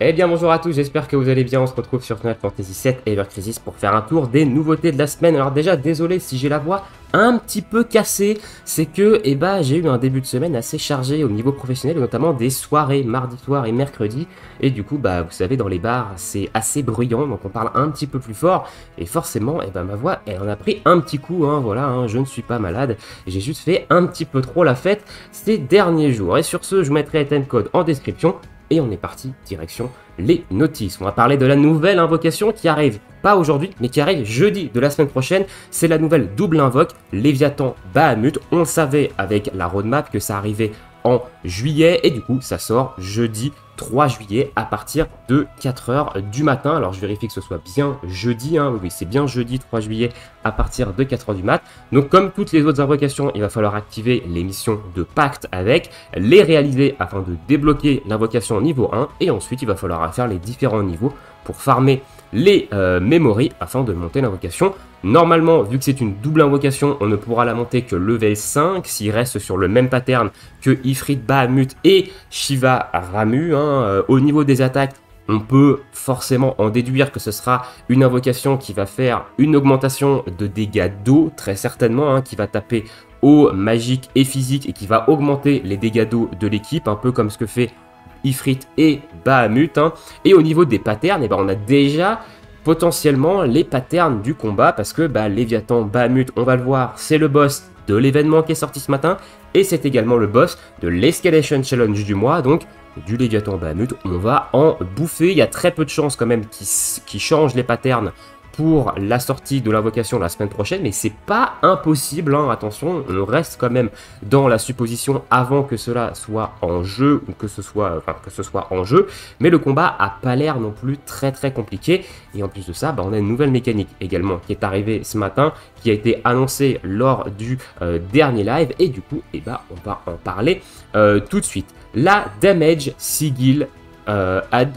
Eh bien bonjour à tous, j'espère que vous allez bien, on se retrouve sur Final Fantasy VII Ever Crisis pour faire un tour des nouveautés de la semaine. Alors déjà, désolé si j'ai la voix un petit peu cassée, c'est que j'ai eu un début de semaine assez chargé au niveau professionnel, notamment des soirées mardi soir et mercredi. Et du coup, vous savez, dans les bars, c'est assez bruyant, donc on parle un petit peu plus fort. Et forcément, ma voix, elle en a pris un petit coup, je ne suis pas malade. J'ai juste fait un petit peu trop la fête ces derniers jours. Et sur ce, je vous mettrai les timecode en description. Et on est parti direction les notices. On va parler de la nouvelle invocation qui arrive, pas aujourd'hui, mais qui arrive jeudi de la semaine prochaine. C'est la nouvelle double invoque, Léviathan Bahamut. On le savait avec la roadmap que ça arrivait en juillet et du coup ça sort jeudi 3 juillet à partir de 4h du matin. Alors je vérifie que ce soit bien jeudi, oui c'est bien jeudi 3 juillet à partir de 4h du mat. Donc comme toutes les autres invocations, il va falloir activer les missions de pacte avec, les réaliser afin de débloquer l'invocation niveau 1 et ensuite il va falloir faire les différents niveaux pour farmer les memories afin de monter l'invocation. Normalement, vu que c'est une double invocation, on ne pourra la monter que level 5 s'il reste sur le même pattern que Ifrit Bahamut et Shiva Ramu. Au niveau des attaques, on peut forcément en déduire que ce sera une invocation qui va faire une augmentation de dégâts d'eau, très certainement, qui va taper eau, magique et physique et qui va augmenter les dégâts d'eau de l'équipe, un peu comme ce que fait Ifrit et Bahamut. Et au niveau des patterns, on a déjà potentiellement les patterns du combat parce que Léviathan Bahamut, on va le voir, c'est le boss de l'événement qui est sorti ce matin et c'est également le boss de l'Escalation Challenge du mois, donc du Léviathan Bahamut, on va en bouffer. Il y a très peu de chances quand même qui changent les patterns pour la sortie de l'invocation la semaine prochaine, mais c'est pas impossible, attention, on reste quand même dans la supposition avant que cela soit en jeu, ou que ce soit en jeu, mais le combat a pas l'air non plus très compliqué, et en plus de ça, on a une nouvelle mécanique également qui est arrivée ce matin, qui a été annoncée lors du dernier live, et du coup, on va en parler tout de suite. La Damage Sigil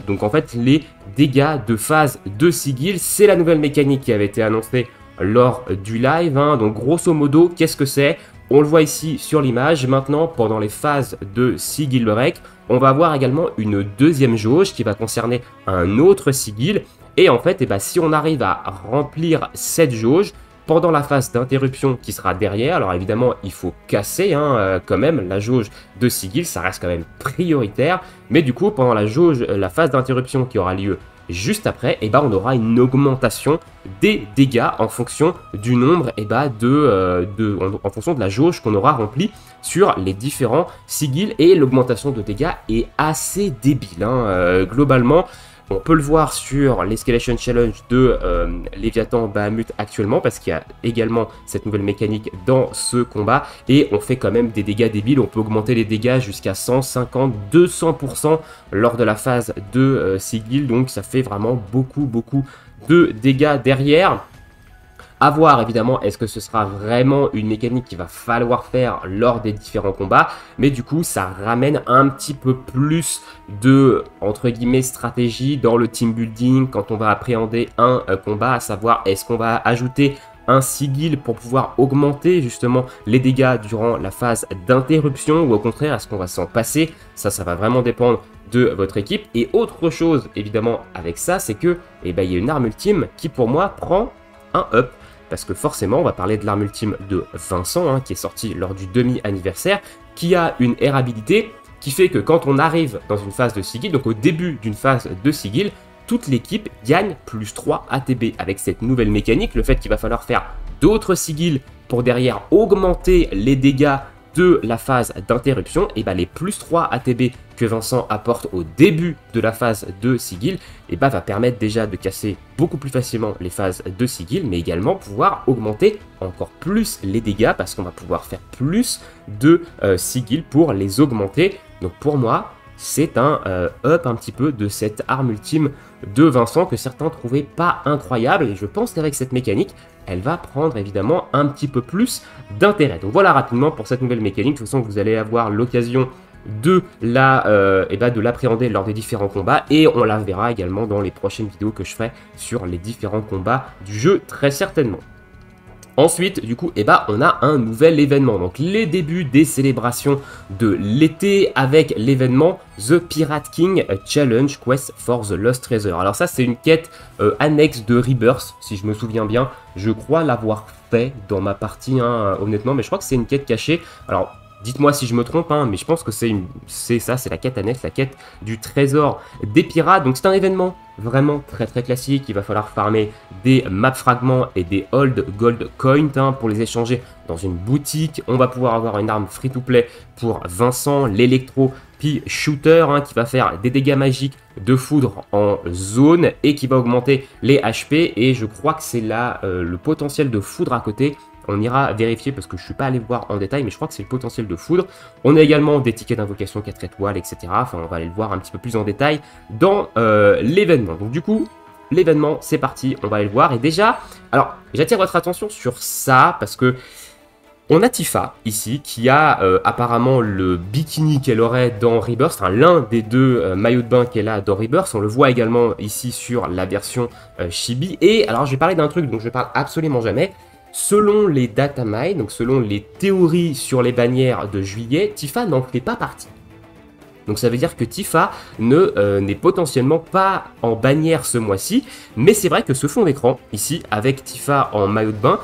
donc en fait les dégâts de phase de sigil, c'est la nouvelle mécanique qui avait été annoncée lors du live, donc grosso modo qu'est-ce que c'est? On le voit ici sur l'image. Maintenant, pendant les phases de sigil rec, on va avoir également une deuxième jauge qui va concerner un autre sigil, et en fait si on arrive à remplir cette jauge pendant la phase d'interruption qui sera derrière, alors évidemment il faut casser quand même la jauge de sigil, ça reste quand même prioritaire, mais du coup pendant la phase d'interruption qui aura lieu juste après, on aura une augmentation des dégâts en fonction du nombre en fonction de la jauge qu'on aura remplie sur les différents sigils, et l'augmentation de dégâts est assez débile, globalement. On peut le voir sur l'Escalation Challenge de Léviathan Bahamut actuellement, parce qu'il y a également cette nouvelle mécanique dans ce combat, et on fait quand même des dégâts débiles. On peut augmenter les dégâts jusqu'à 150, 200% lors de la phase de sigil, donc ça fait vraiment beaucoup de dégâts derrière. À voir évidemment, est-ce que ce sera vraiment une mécanique qu'il va falloir faire lors des différents combats, mais du coup ça ramène un petit peu plus de entre guillemets stratégie dans le team building quand on va appréhender un combat, à savoir est-ce qu'on va ajouter un sigil pour pouvoir augmenter justement les dégâts durant la phase d'interruption, ou au contraire est-ce qu'on va s'en passer. Ça va vraiment dépendre de votre équipe. Et autre chose évidemment avec ça, c'est que il y a une arme ultime qui pour moi prend un up. Parce que forcément, on va parler de l'arme ultime de Vincent, qui est sortie lors du demi-anniversaire, qui a une air habilité qui fait que quand on arrive dans une phase de sigil, donc au début d'une phase de sigil, toute l'équipe gagne plus 3 ATB. Avec cette nouvelle mécanique, le fait qu'il va falloir faire d'autres sigils pour derrière augmenter les dégâts de la phase d'interruption, les plus 3 ATB que Vincent apporte au début de la phase de sigil, va permettre déjà de casser beaucoup plus facilement les phases de sigil, mais également pouvoir augmenter encore plus les dégâts, parce qu'on va pouvoir faire plus de sigil pour les augmenter. Donc pour moi, c'est un up un petit peu de cette arme ultime de Vincent que certains trouvaient pas incroyable, et je pense qu'avec cette mécanique, elle va prendre évidemment un petit peu plus d'intérêt. Donc voilà rapidement pour cette nouvelle mécanique. De toute façon, vous allez avoir l'occasion de l'appréhender lors des différents combats, et on la verra également dans les prochaines vidéos que je ferai sur les différents combats du jeu très certainement. Ensuite, du coup, on a un nouvel événement. Donc, les débuts des célébrations de l'été avec l'événement The Pirate King Challenge Quest for the Lost Treasure. Alors ça, c'est une quête annexe de Rebirth, si je me souviens bien. Je crois l'avoir fait dans ma partie, hein, honnêtement, mais je crois que c'est une quête cachée. Alors, dites-moi si je me trompe, hein, mais je pense que c'est ça, c'est la quête annexe, la quête du trésor des pirates. Donc c'est un événement vraiment très très classique. Il va falloir farmer des map fragments et des old gold coins, hein, pour les échanger dans une boutique. On va pouvoir avoir une arme free to play pour Vincent, l'électro puis shooter, hein, qui va faire des dégâts magiques de foudre en zone et qui va augmenter les HP. Et je crois que c'est là le potentiel de foudre à côté. On ira vérifier parce que je ne suis pas allé voir en détail, mais je crois que c'est le potentiel de foudre. On a également des tickets d'invocation 4 étoiles, etc. Enfin, on va aller le voir un petit peu plus en détail dans l'événement. Donc du coup, l'événement, c'est parti, on va aller le voir. Et déjà, alors, j'attire votre attention sur ça parce que on a Tifa ici qui a apparemment le bikini qu'elle aurait dans Rebirth, enfin l'un des deux maillots de bain qu'elle a dans Rebirth. On le voit également ici sur la version Chibi. Et alors, je vais parler d'un truc dont je ne parle absolument jamais. Selon les datamines, donc selon les théories sur les bannières de juillet, Tifa n'en fait pas partie. Donc ça veut dire que Tifa n'est potentiellement pas en bannière ce mois-ci, mais c'est vrai que ce fond d'écran, ici, avec Tifa en maillot de bain,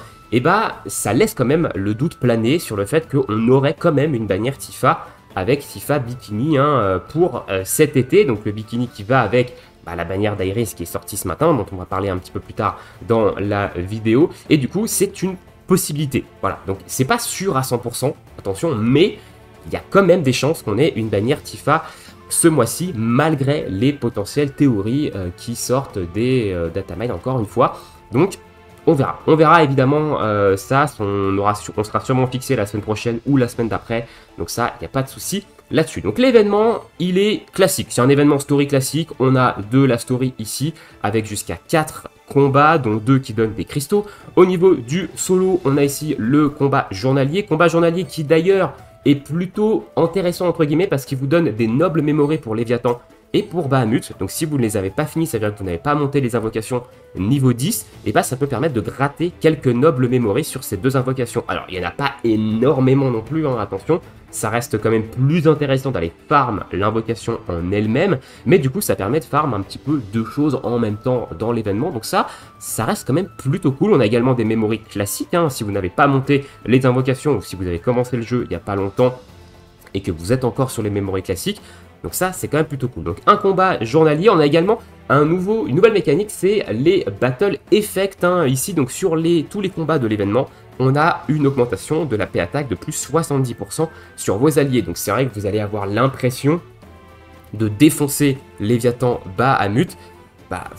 ça laisse quand même le doute planer sur le fait qu'on aurait quand même une bannière Tifa avec Tifa Bikini, hein, pour cet été. Donc le bikini qui va avec la bannière d'Iris qui est sortie ce matin, dont on va parler un petit peu plus tard dans la vidéo. Et du coup, c'est une possibilité. Voilà, donc c'est pas sûr à 100%, attention, mais il y a quand même des chances qu'on ait une bannière Tifa ce mois-ci, malgré les potentielles théories qui sortent des datamines, encore une fois. Donc, on verra. On verra évidemment ça, on sera sûrement fixé la semaine prochaine ou la semaine d'après. Donc ça, il n'y a pas de souci là-dessus. Donc l'événement, il est classique. C'est un événement story classique. On a de la story ici avec jusqu'à 4 combats, dont 2 qui donnent des cristaux. Au niveau du solo, on a ici le combat journalier. Combat journalier qui d'ailleurs est plutôt intéressant entre guillemets parce qu'il vous donne des nobles mémorés pour Léviathan et pour Bahamut. Donc si vous ne les avez pas finis, ça veut dire que vous n'avez pas monté les invocations niveau 10, et ça peut permettre de gratter quelques nobles mémorés sur ces deux invocations. Alors il n'y en a pas énormément non plus, hein, attention, ça reste quand même plus intéressant d'aller farm l'invocation en elle-même, mais du coup ça permet de farm un petit peu deux choses en même temps dans l'événement, donc ça reste quand même plutôt cool. On a également des mémories classiques, hein, si vous n'avez pas monté les invocations, ou si vous avez commencé le jeu il n'y a pas longtemps, et que vous êtes encore sur les mémories classiques. Donc ça, c'est quand même plutôt cool. Donc un combat journalier, on a également une nouvelle mécanique, c'est les Battle Effects, hein, ici. Donc sur tous les combats de l'événement, on a une augmentation de la paix attaque de plus 70% sur vos alliés. Donc c'est vrai que vous allez avoir l'impression de défoncer Léviathan Bahamut.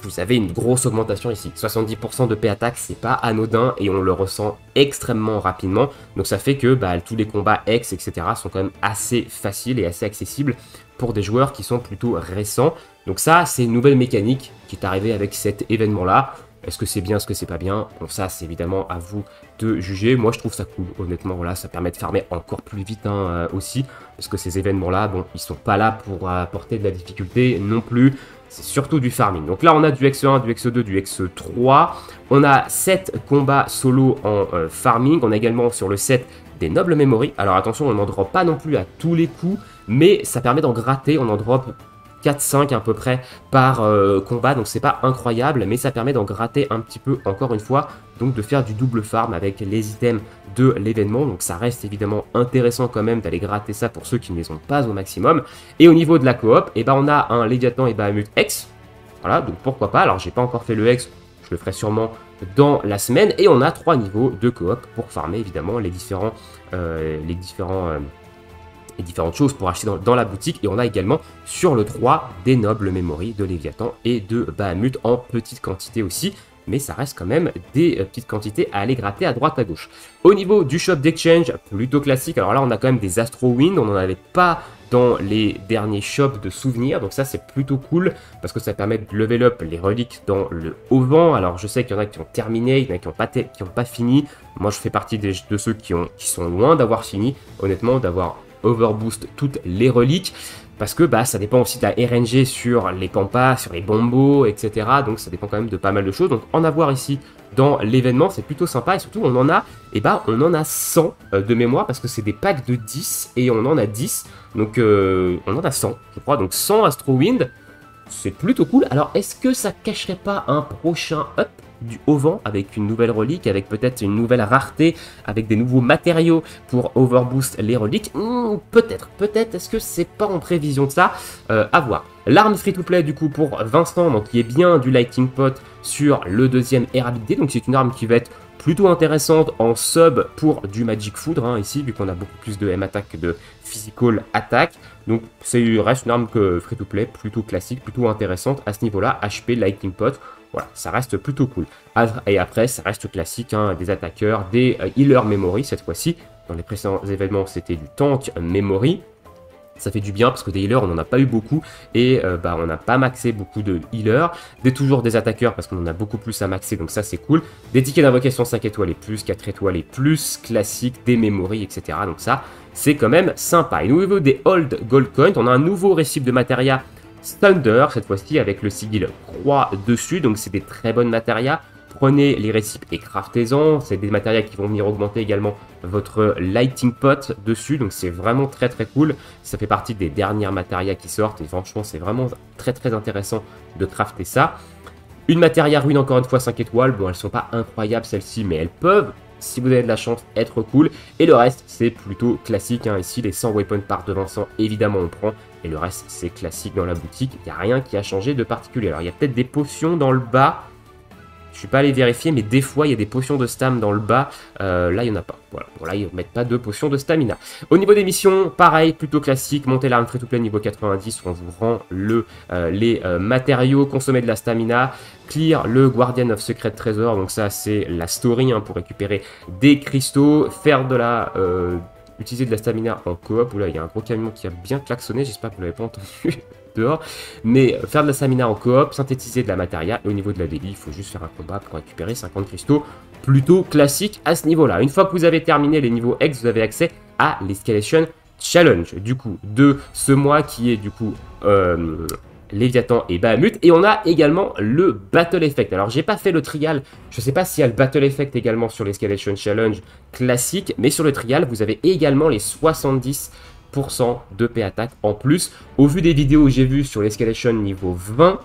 Vous avez une grosse augmentation ici. 70% de paix attaque, c'est pas anodin et on le ressent extrêmement rapidement. Donc ça fait que tous les combats X, etc. sont quand même assez faciles et assez accessibles pour des joueurs qui sont plutôt récents. Donc ça, c'est une nouvelle mécanique qui est arrivée avec cet événement-là. Est-ce que c'est bien, est-ce que c'est pas bien? Bon, ça, c'est évidemment à vous de juger. Moi, je trouve ça cool, honnêtement. Voilà, ça permet de farmer encore plus vite, hein, aussi. Parce que ces événements-là, bon, ils sont pas là pour apporter de la difficulté non plus. C'est surtout du farming. Donc là, on a du X1, du X2, du X3. On a 7 combats solo en farming. On a également sur le set des nobles memory. Alors attention, on n'en drop pas non plus à tous les coups, mais ça permet d'en gratter. On en drop 4-5 à peu près par combat, donc c'est pas incroyable, mais ça permet d'en gratter un petit peu encore une fois, donc de faire du double farm avec les items de l'événement. Donc ça reste évidemment intéressant quand même d'aller gratter ça pour ceux qui ne les ont pas au maximum. Et au niveau de la coop, on a un Léviathan et Bahamut X, voilà, donc pourquoi pas. Alors j'ai pas encore fait le X, je le ferai sûrement dans la semaine, et on a 3 niveaux de coop pour farmer évidemment les différentes choses pour acheter dans la boutique. Et on a également sur le 3 des nobles memory de Léviathan et de Bahamut en petite quantité aussi, mais ça reste quand même des petites quantités à aller gratter à droite à gauche. Au niveau du shop d'exchange, plutôt classique. Alors là, on a quand même des Astro Wind, on n'en avait pas dans les derniers shops de souvenirs, donc ça c'est plutôt cool parce que ça permet de level up les reliques dans le haut vent. Alors je sais qu'il y en a qui ont terminé, il y en a qui n'ont pas fini. Moi je fais partie de ceux qui sont loin d'avoir fini, honnêtement, d'avoir overboost toutes les reliques. parce que bah, ça dépend aussi de la RNG sur les pampas, sur les bombos, etc. Donc ça dépend quand même de pas mal de choses. Donc en avoir ici dans l'événement, c'est plutôt sympa, et surtout on en a, on en a 100 de mémoire, parce que c'est des packs de 10, et on en a 10, donc on en a 100, je crois, donc 100 Astro Wind, c'est plutôt cool. Alors est-ce que ça cacherait pas un prochain up du Haut-Vent avec une nouvelle relique, avec peut-être une nouvelle rareté, avec des nouveaux matériaux pour overboost les reliques? Peut-être, est-ce que c'est pas en prévision de ça? À voir. L'arme free-to-play du coup pour Vincent, donc qui est bien du Lightning Pot sur le deuxième air abilité, donc c'est une arme qui va être plutôt intéressante en sub pour du Magic Foudre, hein, ici, vu qu'on a beaucoup plus de M-Attack que de Physical Attack. Donc ça reste une arme free-to-play, plutôt classique, plutôt intéressante à ce niveau-là, HP, Lightning Pot. Voilà, ça reste plutôt cool. Et après, ça reste classique, hein, des attaqueurs, des healers memory cette fois-ci. Dans les précédents événements, c'était du tank memory. Ça fait du bien parce que des healers, on n'en a pas eu beaucoup. Et on n'a pas maxé beaucoup de healers. Toujours des attaqueurs parce qu'on en a beaucoup plus à maxer, donc ça c'est cool. Des tickets d'invocation 5 étoiles et plus, 4 étoiles et plus, classiques, des memory, etc. Donc ça, c'est quand même sympa. Et au niveau des Old Gold Coins, on a un nouveau récip de Materia Thunder, cette fois-ci avec le sigil croix dessus, donc c'est des très bonnes matérias. Prenez les récipes et craftez-en, c'est des matérias qui vont venir augmenter également votre lighting pot dessus, donc c'est vraiment très cool. Ça fait partie des dernières matérias qui sortent et franchement c'est vraiment très intéressant de crafter ça. Une matéria ruine encore une fois 5 étoiles, bon elles sont pas incroyables celles-ci mais elles peuvent, si vous avez de la chance, être cool. Et le reste, c'est plutôt classique. Hein. Ici, les 100 weapon parts de Vincent, évidemment, on prend. Et le reste, c'est classique dans la boutique. Il n'y a rien qui a changé de particulier. Alors, il y a peut-être des potions dans le bas. Je ne suis pas allé vérifier, mais des fois, il y a des potions de stam dans le bas. Là, il n'y en a pas. Voilà. Bon, là, ils ne mettent pas de potions de stamina. Au niveau des missions, pareil, plutôt classique. Montez l'arme free-to-play niveau 90. On vous rend les matériaux. Consommer de la stamina. Clear le Guardian of Secret Treasure. Donc ça, c'est la story hein, pour récupérer des cristaux. Faire de la... utiliser de la stamina en coop. Oula, il y a un gros camion qui a bien klaxonné. J'espère que vous ne l'avez pas entendu. Dehors, mais faire de la stamina en coop, synthétiser de la matéria, et au niveau de la daily, il faut juste faire un combat pour récupérer 50 cristaux, plutôt classique à ce niveau-là. Une fois que vous avez terminé les niveaux X, vous avez accès à l'Escalation Challenge, du coup, de ce mois, qui est du coup Léviathan et Bahamut, et on a également le Battle Effect. Alors j'ai pas fait le trial, je sais pas s'il y a le Battle Effect également sur l'Escalation Challenge classique, mais sur le trial, vous avez également les 70% de P-Attack en plus. Au vu des vidéos que j'ai vues sur l'Escalation niveau 20,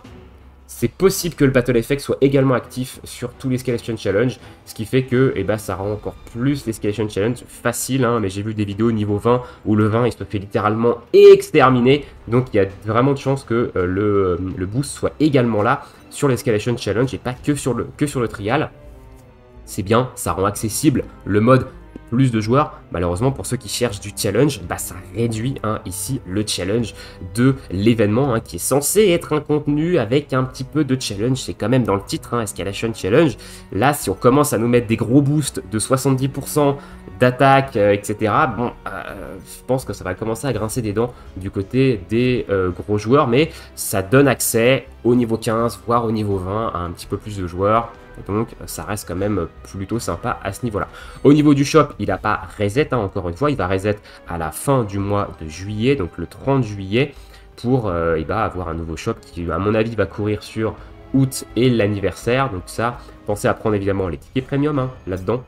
c'est possible que le Battle Effect soit également actif sur tout l'Escalation Challenge, ce qui fait que ça rend encore plus l'Escalation Challenge facile, hein, mais j'ai vu des vidéos niveau 20 où le 20 il se fait littéralement exterminer, donc il y a vraiment de chances que le boost soit également là sur l'Escalation Challenge et pas que sur le trial. C'est bien, ça rend accessible le mode plus de joueurs. Malheureusement, pour ceux qui cherchent du challenge, ça réduit ici le challenge de l'événement qui est censé être un contenu avec un petit peu de challenge. C'est quand même dans le titre, Escalation Challenge. Là, si on commence à nous mettre des gros boosts de 70% d'attaque, etc., je pense que ça va commencer à grincer des dents du côté des gros joueurs, mais ça donne accès au niveau 15, voire au niveau 20 à un petit peu plus de joueurs. Donc ça reste quand même plutôt sympa à ce niveau-là. Au niveau du shop, il n'a pas reset, encore une fois, il va reset à la fin du mois de juillet, donc le 30 juillet, pour avoir un nouveau shop qui, à mon avis, va courir sur août et l'anniversaire. Donc ça, pensez à prendre évidemment les tickets premium là-dedans.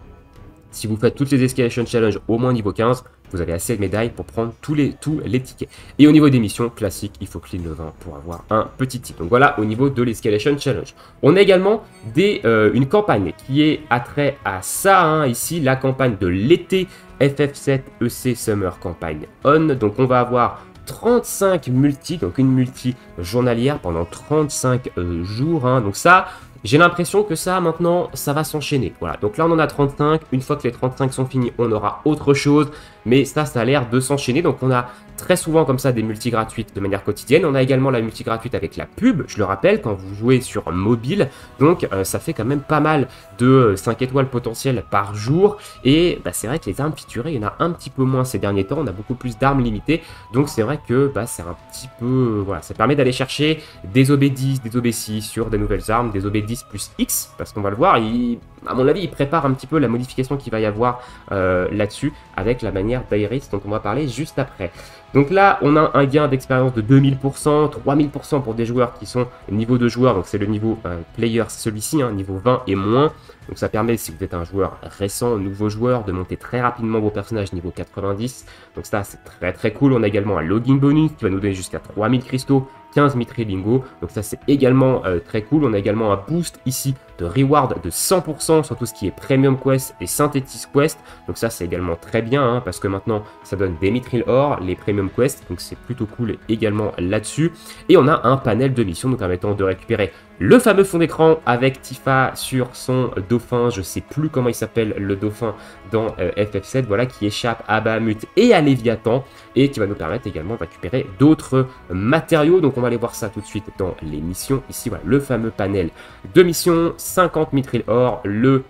Si vous faites toutes les Escalation Challenge au moins niveau 15, vous avez assez de médailles pour prendre tous les tickets. Et au niveau des missions classiques, il faut clean le 20 pour avoir un petit titre. Donc voilà, au niveau de l'Escalation Challenge. On a également une campagne qui est attrait à ça, ici, la campagne de l'été FF7 EC Summer Campagne On. Donc on va avoir 35 multi, donc une multi journalière pendant 35 jours. Donc ça... J'ai l'impression que ça, maintenant, ça va s'enchaîner. Voilà, donc là, on en a 35. Une fois que les 35 sont finis, on aura autre chose. Mais ça a l'air de s'enchaîner. Donc, on a très souvent comme ça des multis gratuites de manière quotidienne. On a également la multi gratuite avec la pub, je le rappelle, quand vous jouez sur mobile. Donc, ça fait quand même pas mal de 5 étoiles potentielles par jour. Et c'est vrai que les armes featurées, il y en a un petit peu moins ces derniers temps. On a beaucoup plus d'armes limitées. Donc, c'est vrai que c'est un petit peu... Voilà, ça permet d'aller chercher des OB10, des OB6 sur des nouvelles armes, des OB10 10 plus X, parce qu'on va le voir, à mon avis, il prépare un petit peu la modification qu'il va y avoir là-dessus, avec la manière d'Iris dont on va parler juste après. Donc là, on a un gain d'expérience de 2000%, 3000% pour des joueurs qui sont niveau de joueur, donc c'est le niveau player, celui-ci, hein, niveau 20 et moins. Donc ça permet, si vous êtes un joueur récent, nouveau joueur, de monter très rapidement vos personnages niveau 90. Donc ça, c'est très très cool. On a également un logging bonus qui va nous donner jusqu'à 3000 cristaux, 15 mithril lingots. Donc ça, c'est également très cool. On a également un boost ici de reward de 100% sur tout ce qui est Premium Quest et Synthetis Quest. Donc ça, c'est également très bien, hein, parce que maintenant, ça donne des mithril or, les Premium Quest. Donc c'est plutôt cool également là-dessus. Et on a un panel de missions nous permettant de récupérer le fameux fond d'écran avec Tifa sur son dauphin. Je sais plus comment il s'appelle, le dauphin dans FF7, voilà, qui échappe à Bahamut et à Léviathan, et qui va nous permettre également de récupérer d'autres matériaux. Donc on va aller voir ça tout de suite dans les missions. Ici, voilà, le fameux panel de missions, 50 mithril or, le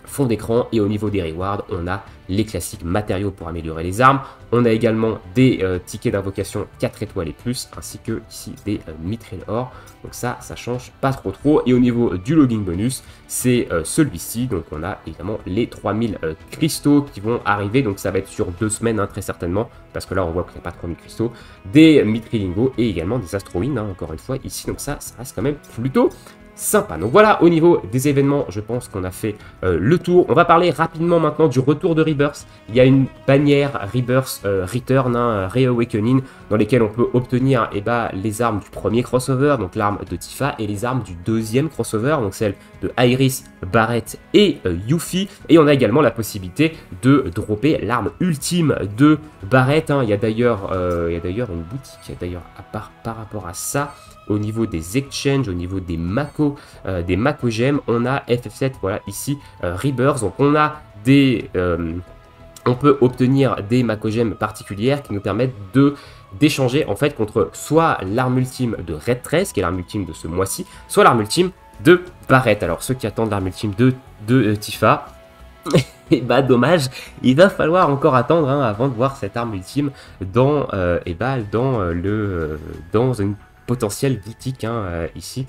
fond d'écran, et au niveau des rewards, on a les classiques matériaux pour améliorer les armes. On a également des tickets d'invocation 4 étoiles et plus, ainsi que ici des mithril or. Donc ça change pas trop. Et au niveau du logging bonus, c'est celui-ci. Donc on a évidemment les 3000 cristaux qui vont arriver. Donc ça va être sur 2 semaines, hein, très certainement, parce que là on voit qu'il n'y a pas 3000 cristaux. Des mithril lingots et également des astroïnes, hein, encore une fois ici. Donc ça reste quand même plutôt sympa. Donc voilà, au niveau des événements, je pense qu'on a fait le tour. On va parler rapidement maintenant du retour de Rebirth. Il y a une bannière Rebirth Return, hein, Reawakening, dans lesquelles on peut obtenir les armes du premier crossover, donc l'arme de Tifa, et les armes du deuxième crossover, donc celle de Iris, Barrett et Yuffie. Et on a également la possibilité de dropper l'arme ultime de Barrett, hein. Il y a d'ailleurs une boutique par rapport à ça. Au niveau des exchanges, au niveau des Mako gemmes, on a FF7, voilà, ici, Rebirth. Donc on a on peut obtenir des Mako gemmes particulières qui nous permettent d'échanger en fait contre soit l'arme ultime de Red 13, qui est l'arme ultime de ce mois-ci, soit l'arme ultime de Barrett. Alors ceux qui attendent l'arme ultime de Tifa, et dommage, il va falloir encore attendre, hein, avant de voir cette arme ultime dans une potentielle boutique, hein, ici.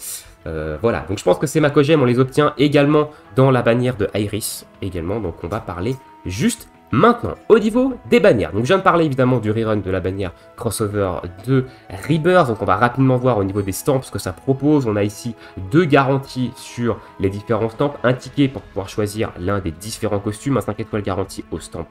Voilà, donc je pense que ces Mako gemmes, on les obtient également dans la bannière de Iris également, donc on va parler juste maintenant. Au niveau des bannières, donc je viens de parler évidemment du rerun de la bannière crossover de Rebirth, donc on va rapidement voir au niveau des stamps ce que ça propose. On a ici 2 garanties sur les différents stamps, un ticket pour pouvoir choisir l'un des différents costumes, un 5 étoiles garantie au stamp,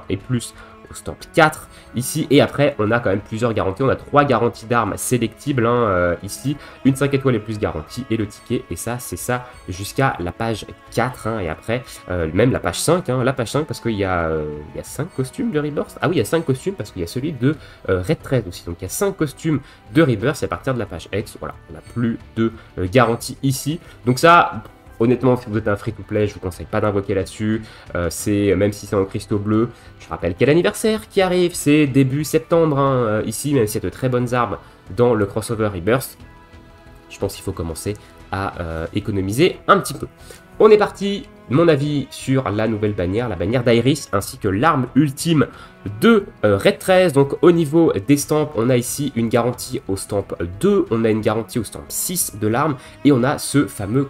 et plus au stamp 4 ici, et après on a quand même plusieurs garanties. On a 3 garanties d'armes sélectibles, hein, ici, une 5 étoiles et plus garantie et le ticket, et ça c'est ça jusqu'à la page 4, hein, et après même la page 5, hein, parce qu'il y a 5 costumes de Rebirth. Ah oui, il y a 5 costumes parce qu'il y a celui de Red 13 aussi, donc il y a 5 costumes de Rebirth à partir de la page X. Voilà, on n'a plus de garantie ici, donc ça, honnêtement, si vous êtes un free-to-play, je vous conseille pas d'invoquer là-dessus. Même si c'est en cristaux bleus, je rappelle quel anniversaire qui arrive, c'est début septembre, hein, ici, même s'il y a de très bonnes armes dans le crossover Rebirth, je pense qu'il faut commencer à économiser un petit peu. On est parti, mon avis sur la nouvelle bannière, la bannière d'Iris, ainsi que l'arme ultime de Red 13. Donc au niveau des stamps, on a ici une garantie au stamp 2, on a une garantie au stamp 6 de l'arme, et on a ce fameux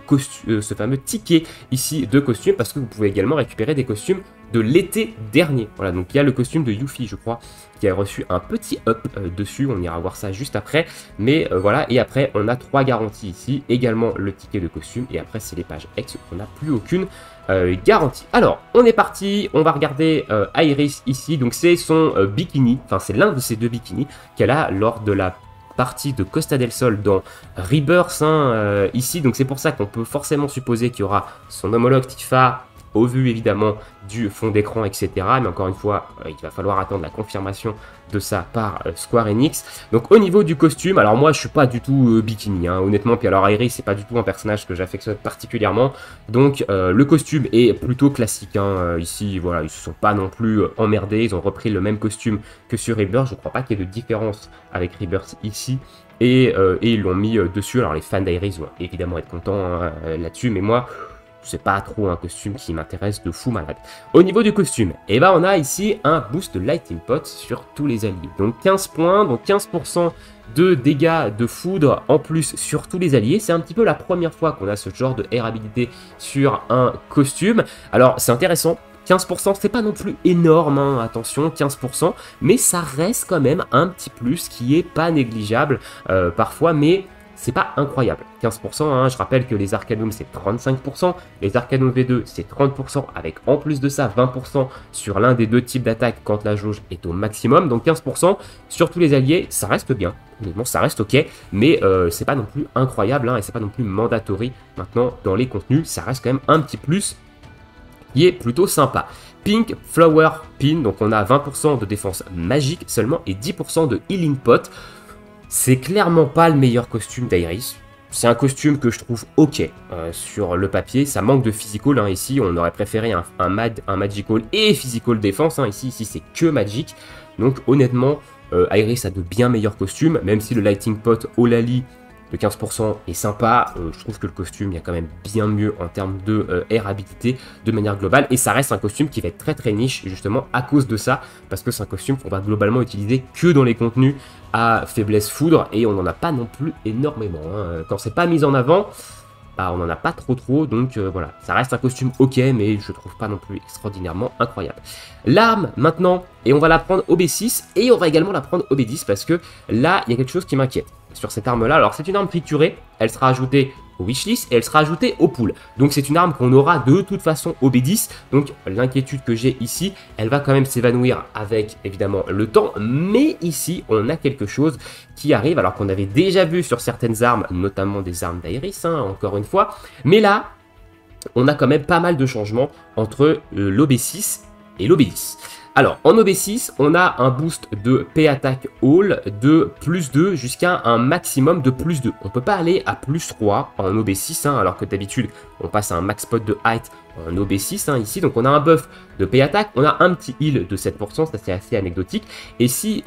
ticket ici de costume, parce que vous pouvez également récupérer des costumes de l'été dernier. Voilà, donc il y a le costume de Yuffie, je crois, qui a reçu un petit up dessus, on ira voir ça juste après, mais voilà, et après on a 3 garanties ici, également le ticket de costume, et après c'est les pages X, on n'a plus aucune garantie. Alors, on est parti, on va regarder Iris ici, donc c'est son bikini, enfin c'est l'un de ces 2 bikinis qu'elle a lors de la partie de Costa del Sol dans Rebirth, hein, ici, donc c'est pour ça qu'on peut forcément supposer qu'il y aura son homologue Tifa, au vu évidemment du fond d'écran, etc. Mais encore une fois, il va falloir attendre la confirmation de ça par Square Enix. Donc au niveau du costume, alors moi je suis pas du tout bikini, hein, honnêtement, puis alors Iris c'est pas du tout un personnage que j'affectionne particulièrement, donc le costume est plutôt classique, hein. Ici voilà, ils se sont pas non plus emmerdés, ils ont repris le même costume que sur Rebirth, je crois pas qu'il y ait de différence avec Rebirth ici, et ils l'ont mis dessus. Alors les fans d'Iris vont évidemment être contents, hein, là-dessus, mais moi c'est pas trop un costume qui m'intéresse de fou malade. Au niveau du costume, eh ben on a ici un boost de Lightning Pot sur tous les alliés. Donc 15 points, donc 15% de dégâts de foudre en plus sur tous les alliés. C'est un petit peu la première fois qu'on a ce genre de air habilité sur un costume. Alors c'est intéressant. 15%, c'est pas non plus énorme, hein, attention, 15%, mais ça reste quand même un petit plus qui est pas négligeable parfois, mais c'est pas incroyable. 15%, hein, je rappelle que les Arcanum c'est 35%, les Arcanum V2 c'est 30%, avec en plus de ça 20% sur l'un des deux types d'attaque quand la jauge est au maximum, donc 15% sur tous les alliés, ça reste bien. Honnêtement, ça reste ok, mais c'est pas non plus incroyable, hein, et c'est pas non plus mandatory maintenant dans les contenus, ça reste quand même un petit plus qui est plutôt sympa. Pink Flower Pin, donc on a 20% de défense magique seulement et 10% de Healing Pot. C'est clairement pas le meilleur costume d'Iris. C'est un costume que je trouve ok sur le papier. Ça manque de physical, hein. Ici on aurait préféré un magical et physical défense, hein. Ici c'est que magic. Donc honnêtement, Iris a de bien meilleurs costumes, même si le Lightning Pot Olali de 15% est sympa, je trouve que le costume, il y a quand même bien mieux en termes de air habilité de manière globale, et ça reste un costume qui va être très très niche justement à cause de ça, parce que c'est un costume qu'on va globalement utiliser que dans les contenus à faiblesse foudre, et on n'en a pas non plus énormément, hein. Quand c'est pas mis en avant, bah, on n'en a pas trop, donc voilà, ça reste un costume ok, mais je trouve pas non plus extraordinairement incroyable. L'arme maintenant, et on va la prendre au B6, et on va également la prendre au B10, parce que là, il y a quelque chose qui m'inquiète sur cette arme là. Alors c'est une arme featurée, elle sera ajoutée au wishlist et elle sera ajoutée au pool. Donc c'est une arme qu'on aura de toute façon au B10. Donc l'inquiétude que j'ai ici, elle va quand même s'évanouir avec évidemment le temps. Mais ici on a quelque chose qui arrive, alors qu'on avait déjà vu sur certaines armes, notamment des armes d'Iris, hein, encore une fois. Mais là, on a quand même pas mal de changements entre l'OB6 et l'OB10. Alors, en OB6, on a un boost de P-Attack All de plus 2 jusqu'à un maximum de plus 2. On ne peut pas aller à plus 3 en OB6, hein, alors que d'habitude, on passe à un max pot de height en OB6 hein, ici. Donc, on a un buff de P-Attack, on a un petit heal de 7%, ça c'est assez anecdotique. Et si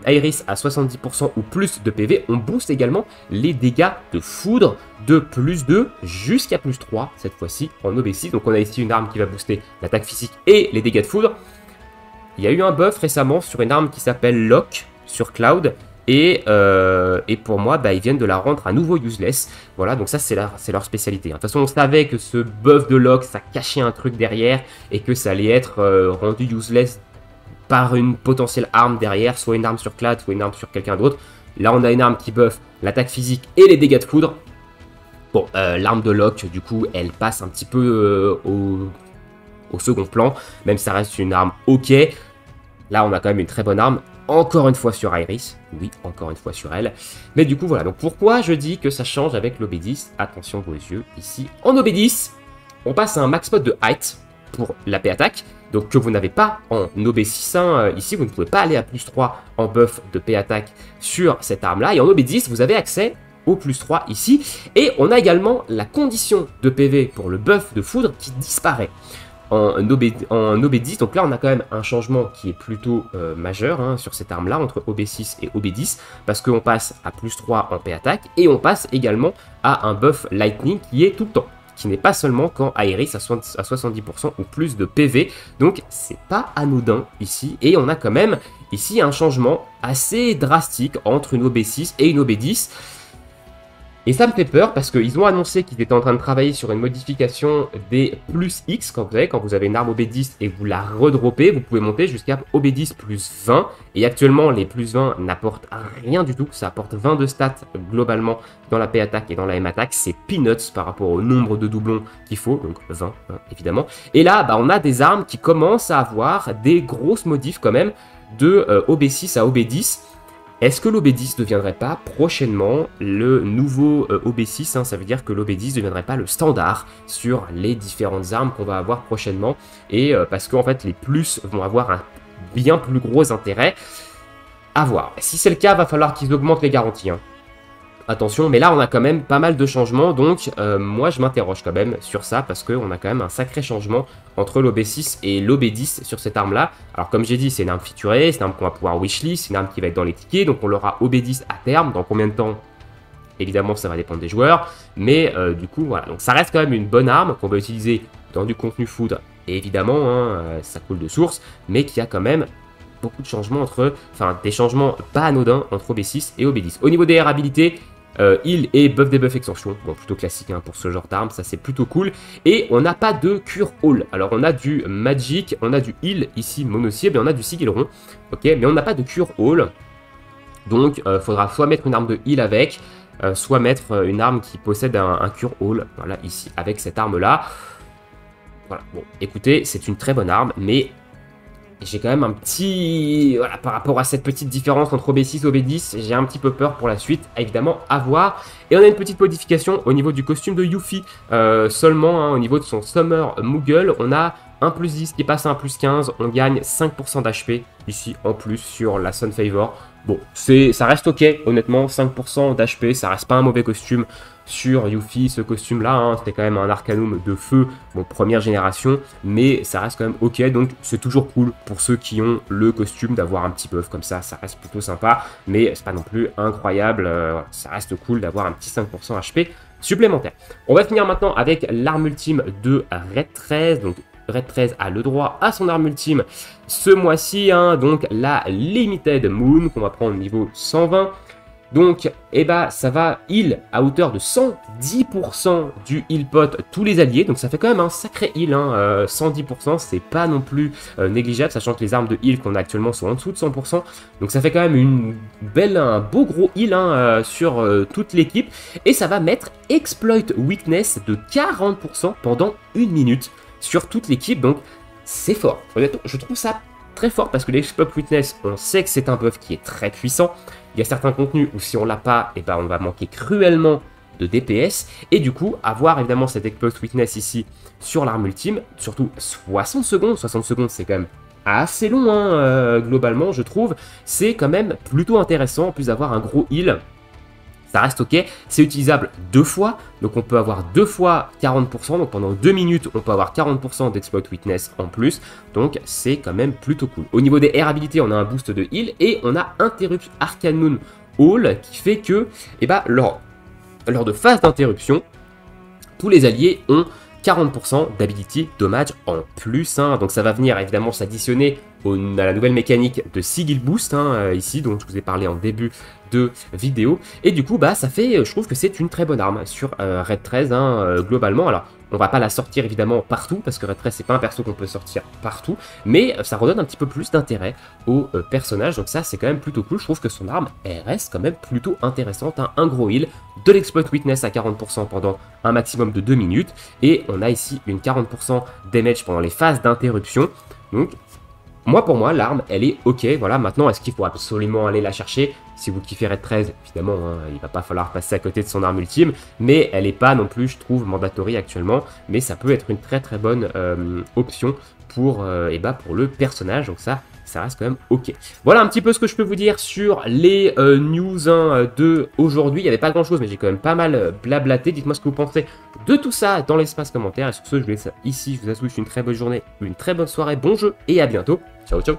Iris a 70% ou plus de PV, on booste également les dégâts de foudre de plus 2 jusqu'à plus 3, cette fois-ci en OB6. Donc, on a ici une arme qui va booster l'attaque physique et les dégâts de foudre. Il y a eu un buff récemment sur une arme qui s'appelle Lock sur Cloud. Et pour moi, bah, ils viennent de la rendre à nouveau useless. Voilà, donc ça, c'est leur spécialité. De toute façon, on savait que ce buff de Lock, ça cachait un truc derrière. Et que ça allait être rendu useless par une potentielle arme derrière. Soit une arme sur Cloud, soit une arme sur quelqu'un d'autre. Là, on a une arme qui buff l'attaque physique et les dégâts de foudre. Bon, l'arme de Lock, du coup, elle passe un petit peu au second plan, même si ça reste une arme ok. Là, on a quand même une très bonne arme, encore une fois sur Iris. Oui, encore une fois sur elle. Mais du coup, voilà. Donc, pourquoi je dis que ça change avec l'OB10? Attention vos yeux, ici. En OB10, on passe à un max pot de height pour la P-Attack. Donc, que vous n'avez pas en OB6. Hein. Ici, vous ne pouvez pas aller à plus 3 en buff de P-Attack sur cette arme-là. Et en OB10, vous avez accès au plus 3 ici. Et on a également la condition de PV pour le buff de foudre qui disparaît en OB10, donc là on a quand même un changement qui est plutôt majeur hein, sur cette arme là entre OB6 et OB10 parce qu'on passe à plus 3 en P-Attack et on passe également à un buff Lightning qui est tout le temps, qui n'est pas seulement quand Iris a 70% ou plus de PV, donc c'est pas anodin ici et on a quand même ici un changement assez drastique entre une OB6 et une OB10. Et ça me fait peur parce qu'ils ont annoncé qu'ils étaient en train de travailler sur une modification des plus X. Quand vous avez une arme OB10 et vous la redroppez, vous pouvez monter jusqu'à OB10 plus 20. Et actuellement, les plus 20 n'apportent rien du tout. Ça apporte 20 de stats globalement dans la P-Attack et dans la M-Attack. C'est peanuts par rapport au nombre de doublons qu'il faut. Donc 20, hein, évidemment. Et là, bah, on a des armes qui commencent à avoir des grosses modifs quand même de OB6 à OB10. Est-ce que l'OB10 ne deviendrait pas prochainement le nouveau OB6 hein, ça veut dire que l'OB10 ne deviendrait pas le standard sur les différentes armes qu'on va avoir prochainement. Et parce qu'en fait, les plus vont avoir un bien plus gros intérêt à voir. Si c'est le cas, va falloir qu'ils augmentent les garanties. Hein. Attention, mais là on a quand même pas mal de changements, donc moi je m'interroge quand même sur ça parce qu'on a quand même un sacré changement entre l'OB6 et l'OB10 sur cette arme là. Alors comme j'ai dit, c'est une arme featurée, c'est une arme qu'on va pouvoir wishlist, c'est une arme qui va être dans les tickets, donc on l'aura OB10 à terme. Dans combien de temps? évidemment ça va dépendre des joueurs, mais du coup voilà, donc ça reste quand même une bonne arme qu'on va utiliser dans du contenu foudre, et évidemment hein, ça coule de source, mais qui a quand même beaucoup de changements enfin des changements pas anodins entre OB6 et OB10. Au niveau des R habilités, heal et buff debuff extension, bon plutôt classique hein, pour ce genre d'arme, ça c'est plutôt cool. Et on n'a pas de cure all, alors on a du magic, on a du heal ici mono cible et on a du sigil rond, ok, mais on n'a pas de cure all, donc faudra soit mettre une arme de heal avec, soit mettre une arme qui possède un cure all, voilà ici avec cette arme là. Voilà, bon écoutez c'est une très bonne arme, mais j'ai quand même un petit... Voilà, par rapport à cette petite différence entre OB6 et OB10, j'ai un petit peu peur pour la suite, évidemment, à voir. Et on a une petite modification au niveau du costume de Yuffie, seulement hein, au niveau de son Summer Moogle, on a un plus 10 qui passe à un plus 15, on gagne 5% d'HP ici en plus sur la Sun Favor. Bon, ça reste ok, honnêtement, 5% d'HP, ça reste pas un mauvais costume sur Yuffie, ce costume-là, hein, c'était quand même un Arcanum de feu, bon, première génération, mais ça reste quand même ok, donc c'est toujours cool pour ceux qui ont le costume d'avoir un petit buff comme ça reste plutôt sympa, mais c'est pas non plus incroyable, ça reste cool d'avoir un petit 5% HP supplémentaire. On va finir maintenant avec l'arme ultime de Red 13, donc Red 13 a le droit à son arme ultime ce mois-ci, hein, donc la Limited Moon qu'on va prendre au niveau 120. Donc, eh ben, ça va heal à hauteur de 110% du heal pot tous les alliés. Donc, ça fait quand même un sacré heal. Hein, 110%, c'est pas non plus négligeable, sachant que les armes de heal qu'on a actuellement sont en dessous de 100%. Donc, ça fait quand même un beau gros heal hein, sur toute l'équipe. Et ça va mettre Exploit Weakness de 40% pendant 1 minute sur toute l'équipe. Donc, c'est fort. Honnêtement, je trouve ça très fort parce que l'Exploit Weakness, on sait que c'est un buff qui est très puissant. Il y a certains contenus où si on l'a pas, eh ben on va manquer cruellement de DPS. Et du coup, avoir évidemment cette Exploit Weakness ici sur l'arme ultime, surtout 60 secondes. 60 secondes, c'est quand même assez long, hein, globalement, je trouve. C'est quand même plutôt intéressant, en plus d'avoir un gros heal. Ça reste ok, c'est utilisable 2 fois, donc on peut avoir 2 fois 40%, donc pendant 2 minutes on peut avoir 40% d'Exploit Weakness en plus, donc c'est quand même plutôt cool. Au niveau des R habilités, on a un boost de heal et on a Interrupt Arcanum All qui fait que, eh ben, lors de phase d'interruption, tous les alliés ont 40% d'ability dommage en plus, hein. Donc ça va venir évidemment s'additionner à la nouvelle mécanique de Sigil Boost, hein, ici, dont je vous ai parlé en début de vidéo. Et du coup, bah, ça fait, je trouve que c'est une très bonne arme sur Red 13, hein, globalement. Alors, on va pas la sortir évidemment partout, parce que Red 13, c'est pas un perso qu'on peut sortir partout, mais ça redonne un petit peu plus d'intérêt au personnage, donc ça, c'est quand même plutôt cool. Je trouve que son arme, elle reste quand même plutôt intéressante, hein. Un gros heal, de l'exploit weakness à 40% pendant un maximum de 2 minutes, et on a ici une 40% damage pendant les phases d'interruption, donc... Pour moi, l'arme, elle est ok. Voilà, maintenant, est-ce qu'il faut absolument aller la chercher? Si vous kiffez Red 13, évidemment, hein, il va pas falloir passer à côté de son arme ultime. Mais elle n'est pas non plus, je trouve, mandatory actuellement. Mais ça peut être une très très bonne option pour le personnage. Donc ça reste quand même ok. Voilà un petit peu ce que je peux vous dire sur les news hein, de aujourd'hui. Il n'y avait pas grand chose, mais j'ai quand même pas mal blablaté. Dites-moi ce que vous pensez de tout ça dans l'espace commentaire. Et sur ce, je vous laisse ici. Je vous souhaite une très bonne journée, une très bonne soirée, bon jeu et à bientôt. Ciao, ciao.